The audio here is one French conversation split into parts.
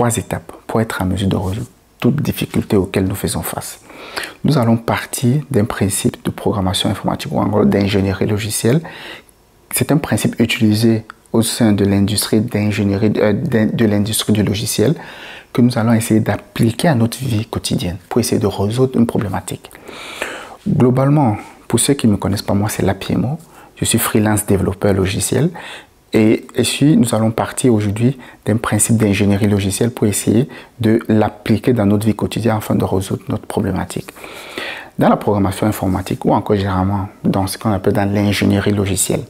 3 étapes pour être en mesure de résoudre toutes difficultés auxquelles nous faisons face. Nous allons partir d'un principe de programmation informatique ou en gros d'ingénierie logicielle. C'est un principe utilisé au sein de l'industrie d'ingénierie de l'industrie du logiciel que nous allons essayer d'appliquer à notre vie quotidienne pour essayer de résoudre une problématique. Globalement, pour ceux qui ne me connaissent pas, moi c'est Lapiemo. Je suis freelance développeur logiciel et nous allons partir aujourd'hui d'un principe d'ingénierie logicielle pour essayer de l'appliquer dans notre vie quotidienne afin de résoudre notre problématique. Dans la programmation informatique ou encore généralement dans ce qu'on appelle dans l'ingénierie logicielle,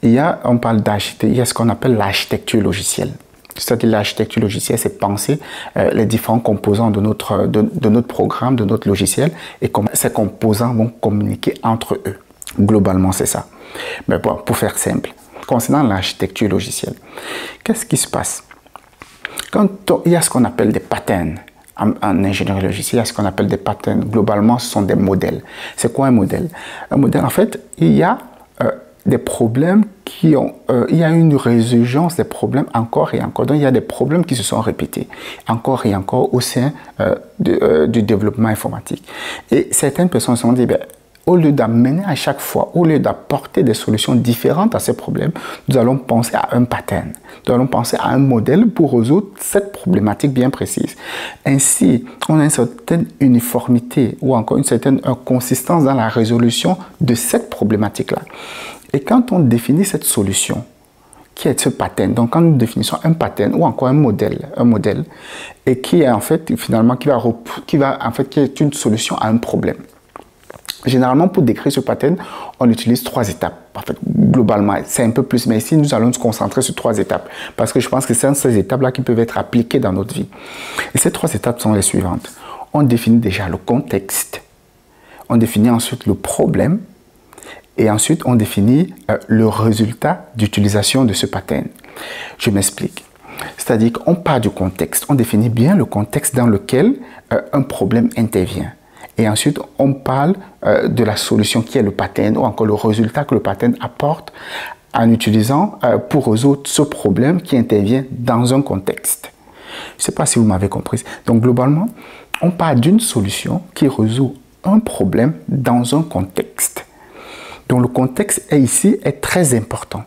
il y a ce qu'on appelle l'architecture logicielle. C'est-à-dire l'architecture logicielle, c'est penser les différents composants de notre programme, de notre logiciel et comment ces composants vont communiquer entre eux. Globalement, c'est ça. Mais bon, pour faire simple, concernant l'architecture logicielle, qu'est-ce qui se passe? Quand il y a ce qu'on appelle des patterns en ingénierie logicielle, il y a ce qu'on appelle des patterns. Globalement, ce sont des modèles. C'est quoi un modèle? Un modèle, en fait, il y a des problèmes il y a une résurgence des problèmes encore et encore. Donc, il y a des problèmes qui se sont répétés encore et encore au sein du développement informatique. Et certaines personnes se sont dit, au lieu d'amener à chaque fois, au lieu d'apporter des solutions différentes à ces problèmes, nous allons penser à un pattern. Nous allons penser à un modèle pour résoudre cette problématique bien précise. Ainsi, on a une certaine uniformité ou encore une certaine consistance dans la résolution de cette problématique-là. Et quand on définit cette solution, qui est ce pattern, donc quand nous définissons un pattern ou encore un modèle, et qui est en fait finalement qui est une solution à un problème. Généralement, pour décrire ce pattern, on utilise 3 étapes. En fait, globalement, c'est un peu plus, mais ici, nous allons nous concentrer sur 3 étapes. Parce que je pense que c'est ces étapes-là qui peuvent être appliquées dans notre vie. Et ces 3 étapes sont les suivantes. On définit déjà le contexte. On définit ensuite le problème. Et ensuite, on définit le résultat d'utilisation de ce pattern. Je m'explique. C'est-à-dire qu'on part du contexte. On définit bien le contexte dans lequel un problème intervient. Et ensuite, on parle de la solution qui est le pattern ou encore le résultat que le pattern apporte en utilisant pour résoudre ce problème qui intervient dans un contexte. Je ne sais pas si vous m'avez compris. Donc, globalement, on part d'une solution qui résout un problème dans un contexte. Donc, le contexte est très important.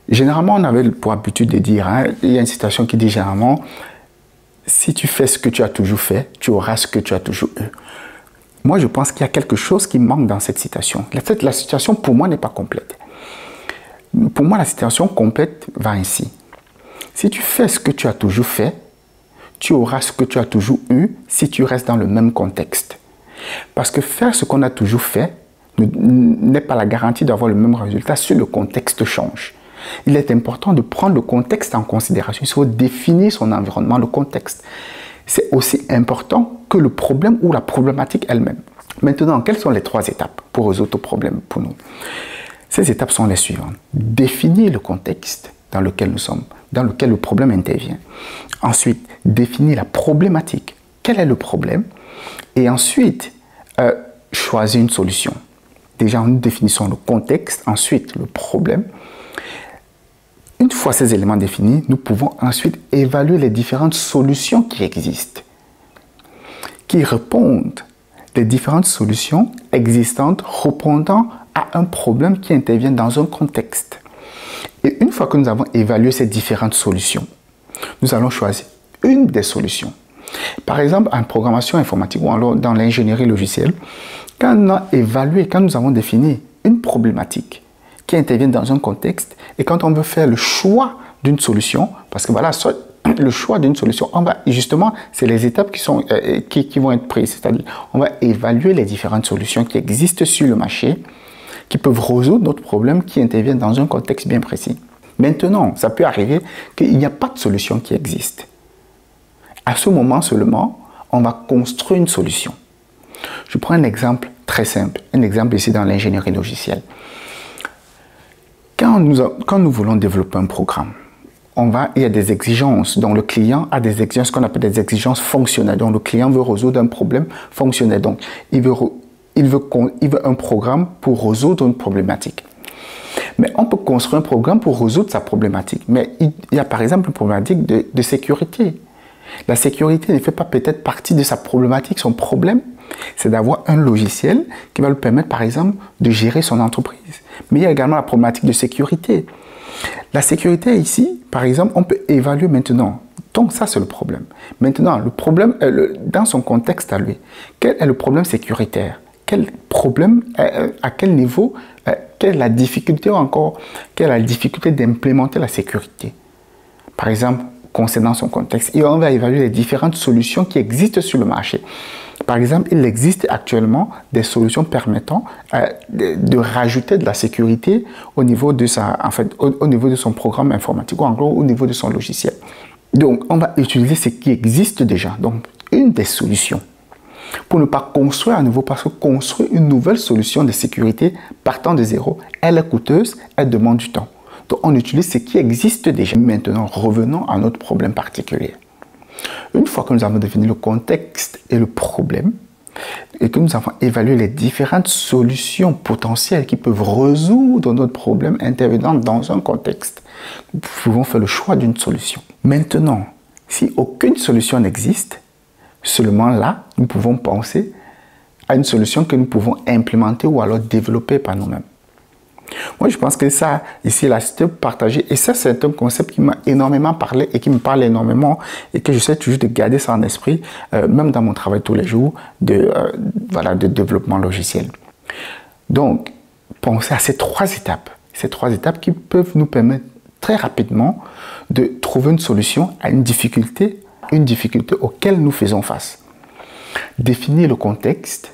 Généralement, on avait pour habitude de dire, il y a une citation qui dit généralement, si tu fais ce que tu as toujours fait, tu auras ce que tu as toujours eu. Moi, je pense qu'il y a quelque chose qui manque dans cette citation. La citation, pour moi, n'est pas complète. Pour moi, la citation complète va ainsi. Si tu fais ce que tu as toujours fait, tu auras ce que tu as toujours eu si tu restes dans le même contexte. Parce que faire ce qu'on a toujours fait n'est pas la garantie d'avoir le même résultat si le contexte change. Il est important de prendre le contexte en considération. Il faut définir son environnement, le contexte. C'est aussi important que le problème ou la problématique elle-même. Maintenant, quelles sont les 3 étapes pour résoudre le problème pour nous? Ces étapes sont les suivantes. Définir le contexte dans lequel nous sommes, dans lequel le problème intervient. Ensuite, définir la problématique. Quel est le problème? Et ensuite, choisir une solution. Déjà, nous définissons le contexte, ensuite le problème. Une fois ces éléments définis, nous pouvons ensuite évaluer les différentes solutions qui existent, qui répondent, les différentes solutions existantes répondant à un problème qui intervient dans un contexte. Et une fois que nous avons évalué ces différentes solutions, nous allons choisir une des solutions. Par exemple, en programmation informatique ou alors dans l'ingénierie logicielle, quand nous avons défini une problématique qui intervient dans un contexte et quand on veut faire le choix d'une solution, parce que voilà, le choix d'une solution, justement, c'est les étapes qui vont être prises. C'est-à-dire, on va évaluer les différentes solutions qui existent sur le marché, qui peuvent résoudre notre problème qui intervient dans un contexte bien précis. Maintenant, ça peut arriver qu'il n'y a pas de solution qui existe. À ce moment seulement, on va construire une solution. Je prends un exemple très simple, un exemple ici dans l'ingénierie logicielle. Quand nous voulons développer un programme, il y a des exigences, donc le client a des exigences qu'on appelle des exigences fonctionnelles. Donc le client veut résoudre un problème fonctionnel. Donc il veut un programme pour résoudre une problématique. Mais on peut construire un programme pour résoudre sa problématique. Mais il y a par exemple une problématique de sécurité. La sécurité ne fait pas peut-être partie de sa problématique. Son problème, c'est d'avoir un logiciel qui va lui permettre, par exemple, de gérer son entreprise. Mais il y a également la problématique de sécurité. La sécurité ici, par exemple, on peut évaluer maintenant. Donc ça, c'est le problème. Maintenant, le problème, dans son contexte à lui, quel est le problème sécuritaire? Quel problème, à quel niveau, quelle est la difficulté ou encore, quelle est la difficulté d'implémenter la sécurité? Par exemple, concernant son contexte, et on va évaluer les différentes solutions qui existent sur le marché. Par exemple, il existe actuellement des solutions permettant de rajouter de la sécurité au niveau de au niveau de son programme informatique ou en gros au niveau de son logiciel. Donc, on va utiliser ce qui existe déjà. Donc, une des solutions pour ne pas construire à nouveau, parce que construire une nouvelle solution de sécurité partant de zéro, elle est coûteuse, elle demande du temps. Donc, on utilise ce qui existe déjà. Maintenant, revenons à notre problème particulier. Une fois que nous avons défini le contexte et le problème, et que nous avons évalué les différentes solutions potentielles qui peuvent résoudre notre problème intervenant dans un contexte, nous pouvons faire le choix d'une solution. Maintenant, si aucune solution n'existe, seulement là, nous pouvons penser à une solution que nous pouvons implémenter ou alors développer par nous-mêmes. Moi, je pense que ça, ici, là, c'était partagé. Et ça, c'est un concept qui m'a énormément parlé et qui me parle énormément et que j'essaie toujours de garder ça en esprit, même dans mon travail tous les jours de développement logiciel. Donc, pensez à ces trois étapes qui peuvent nous permettre très rapidement de trouver une solution à une difficulté auquel nous faisons face. Définir le contexte,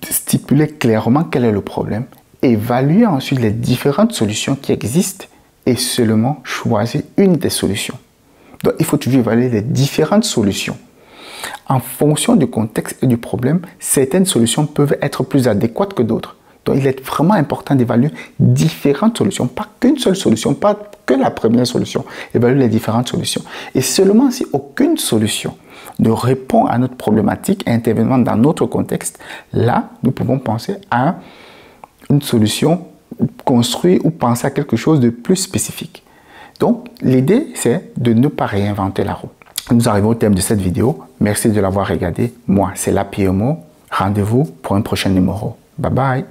stipuler clairement quel est le problème, évaluer ensuite les différentes solutions qui existent et seulement choisir une des solutions. Donc, il faut toujours évaluer les différentes solutions. En fonction du contexte et du problème, certaines solutions peuvent être plus adéquates que d'autres. Donc, il est vraiment important d'évaluer différentes solutions, pas qu'une seule solution, pas que la première solution. Évaluer les différentes solutions. Et seulement si aucune solution ne répond à notre problématique intervenant dans notre contexte, là, nous pouvons penser à une solution, construire ou penser à quelque chose de plus spécifique. Donc, l'idée, c'est de ne pas réinventer la roue. Nous arrivons au terme de cette vidéo. Merci de l'avoir regardé. Moi, c'est Lapierremo. Rendez-vous pour un prochain numéro. Bye bye.